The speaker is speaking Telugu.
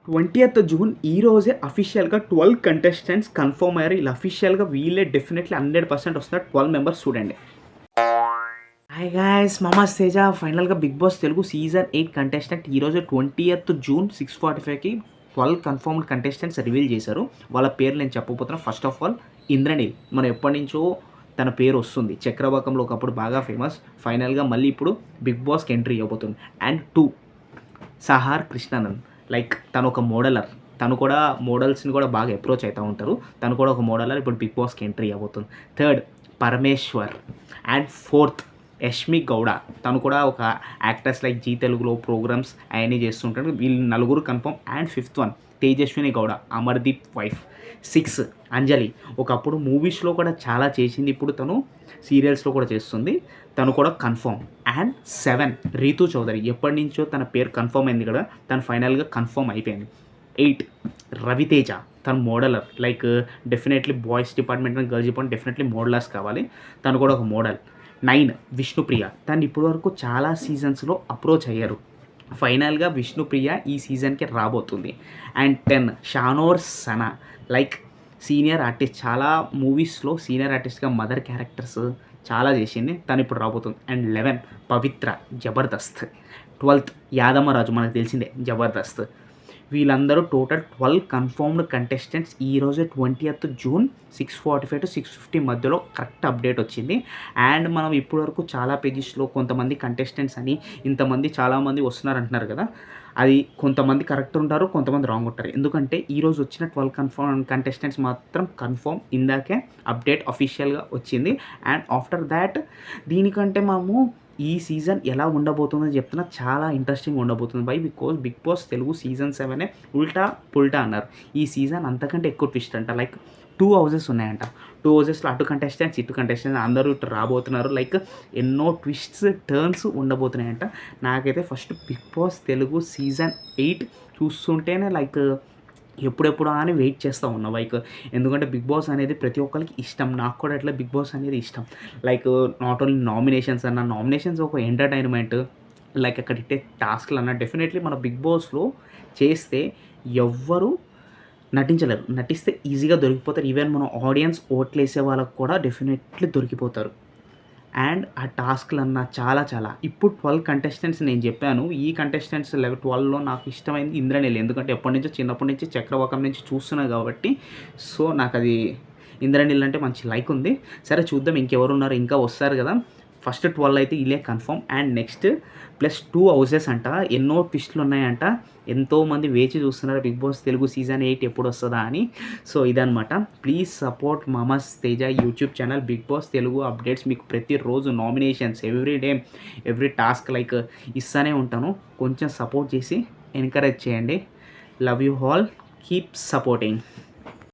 20th జూన్ ఈ రోజే అఫీషియల్‌గా 12 కంటెస్టెంట్స్ కన్ఫర్మ్ అయ్యారు. ఇలా అఫీషియల్‌గా వీళ్ళే డెఫినెట్‌లీ 100% వస్తున్నారు. 12 మెంబర్స్ చూడండి. హాయ్ గైస్, మమస్ తేజ ఫైనల్‌గా 'Bigg Boss' Telugu season 8 contestant ఈరోజు 20th జూన్ 6:45కి 12 కన్ఫర్మ్డ్ కంటెస్టెంట్స్ రివీల్ చేశారు. వాళ్ళ పేర్లు నేను చెప్పబోతున్నా. ఫస్ట్ ఆఫ్ ఆల్ ఇంద్రనీల్, మనం ఎప్పటినుంచో తన పేరు వస్తుంది. చక్రవాకంలో ఒకప్పుడు బాగా ఫేమస్. ఫైనల్‌గా మళ్ళీ ఇప్పుడు 'బిగ్ బాస్'కి ఎంట్రీ ఇవ్వబోతుంది. అండ్ 2 సహార్ కృష్ణానంద్, లైక్ తను ఒక మోడలర్. తను కూడా మోడల్స్ని కూడా బాగా అప్రోచ్ అవుతూ ఉంటారు. తను కూడా ఒక మోడలర్, ఇప్పుడు 'బిగ్ బాస్'కి ఎంట్రీ అవ్వబోతుంది. Third Parameshwar. And fourth Yashmi Gowda, తను కూడా ఒక యాక్టర్స్ లైక్ జీ తెలుగులో ప్రోగ్రామ్స్ అవన్నీ చేస్తుంటాడు. వీళ్ళు నలుగురు confirm. And fifth one Tejaswini Gowda, Amardeep wife. 6 Anjali, ఒకప్పుడు మూవీస్లో కూడా చాలా చేసింది, ఇప్పుడు తను సీరియల్స్లో కూడా చేస్తుంది, తను కూడా కన్ఫర్మ్. అండ్ 7 రీతు చౌదరి, ఎప్పటి నుంచో తన పేరు కన్ఫర్మ్ అయింది కదా, తను ఫైనల్గా కన్ఫర్మ్ అయిపోయింది. 8 రవితేజ, తను modeller, like definitely boys department and girls department definitely modellers కావాలి, తను కూడా ఒక మోడల్. 9 విష్ణుప్రియ, తను ఇప్పటివరకు చాలా సీజన్స్లో అప్రోచ్ అయ్యారు. ఫైనల్గా విష్ణుప్రియ ఈ సీజన్కి రాబోతుంది. And 10 Shanor Sana, like senior artist, చాలా మూవీస్లో సీనియర్ ఆర్టిస్ట్గా మదర్ క్యారెక్టర్స్ చాలా చేసింది, తను ఇప్పుడు రాబోతుంది. And 11 Pavitra, Jabardasth. 12th Yadammaraju, మనకు తెలిసిందే జబర్దస్త్. వీళ్ళందరూ టోటల్ 12 కన్ఫర్మ్డ్ కంటెస్టెంట్స్. ఈరోజు 20th జూన్ 6:45 to 6:50 మధ్యలో కరెక్ట్ అప్డేట్ వచ్చింది. అండ్ మనం ఇప్పటివరకు చాలా పేజెస్లో కొంతమంది కంటెస్టెంట్స్ అని ఇంతమంది చాలామంది వస్తున్నారు అంటున్నారు కదా, అది కొంతమంది కరెక్ట్ ఉంటారు, కొంతమంది రాంగ్ ఉంటారు. ఎందుకంటే ఈరోజు వచ్చిన 12 కన్ఫర్మ్ కంటెస్టెంట్స్ మాత్రం కన్ఫర్మ్, ఇందాకే అప్డేట్ అఫీషియల్గా వచ్చింది. అండ్ ఆఫ్టర్ దాట్ దీనికంటే మనము ఈ సీజన్ ఎలా ఉండబోతుందని చెప్తున్నా, చాలా ఇంట్రెస్టింగ్ ఉండబోతుంది. Because 'Bigg Boss' Telugu season 7 ఉల్టా పుల్టా అన్నారు. ఈ సీజన్ అంతకంటే ఎక్కువ ట్విస్ట్ అంట. లైక్ 2 హౌసెస్ ఉన్నాయంట. 2 హౌసెస్లో అటు కంటెస్టెంట్స్ ఇటు కంటెస్టెంట్స్ అందరూ ఇటు రాబోతున్నారు. లైక్ ఎన్నో ట్విస్ట్స్ టర్న్స్ ఉండబోతున్నాయంట. నాకైతే first 'Bigg Boss' Telugu season 8 చూస్తుంటేనే లైక్ ఎప్పుడెప్పుడు అని వెయిట్ చేస్తూ ఉన్నా. లైక్ ఎందుకంటే 'బిగ్ బాస్' అనేది ప్రతి ఒక్కరికి ఇష్టం. నాకు కూడా అట్లా 'బిగ్ బాస్' అనేది ఇష్టం. లైక్ నాట్ ఓన్లీ నామినేషన్స్ ఒక ఎంటర్టైన్మెంట్, లైక్ అక్కడ ఇట్టే టాస్క్లు అన్న డెఫినెట్లీ మన 'బిగ్ బాస్'లో చేస్తే ఎవ్వరు నటించలేరు. నటిస్తే ఈజీగా దొరికిపోతారు. ఈవెన్ మన ఆడియన్స్ ఓట్లేసే వాళ్ళకు కూడా డెఫినెట్లీ దొరికిపోతారు. అండ్ ఆ టాస్క్లన్నా చాలా ఇప్పుడు 12 కంటెస్టెంట్స్ నేను చెప్పాను. ఈ కంటెస్టెంట్స్ 12లో నాకు ఇష్టమైంది ఇంద్రనీల్. ఎందుకంటే ఎప్పటినుంచో చిన్నప్పటి నుంచి చక్రవాకం నుంచి చూస్తున్నా కాబట్టి, సో నాకు అది ఇంద్రనీల్ అంటే మంచి లైక్ ఉంది. సరే చూద్దాం ఇంకెవరున్నారు, ఇంకా వస్తారు కదా. ఫస్ట్ 12 అయితే ఇలే confirm. And next plus 2 houses అంట, ఎన్నో ట్విస్టులు ఉన్నాయంట. ఎంతోమంది వేచి చూస్తున్నారు 'బిగ్ బాస్' తెలుగు సీజన్ 8 ఎప్పుడు వస్తుందా అని. సో ఇదనమాట. Please support Mamas Teja YouTube channel. 'Bigg Boss' Telugu updates మీకు ప్రతిరోజు nominations every day every task like ఇస్తూనే ఉంటాను. కొంచెం సపోర్ట్ చేసి ఎంకరేజ్ చేయండి. Love you all, keep supporting.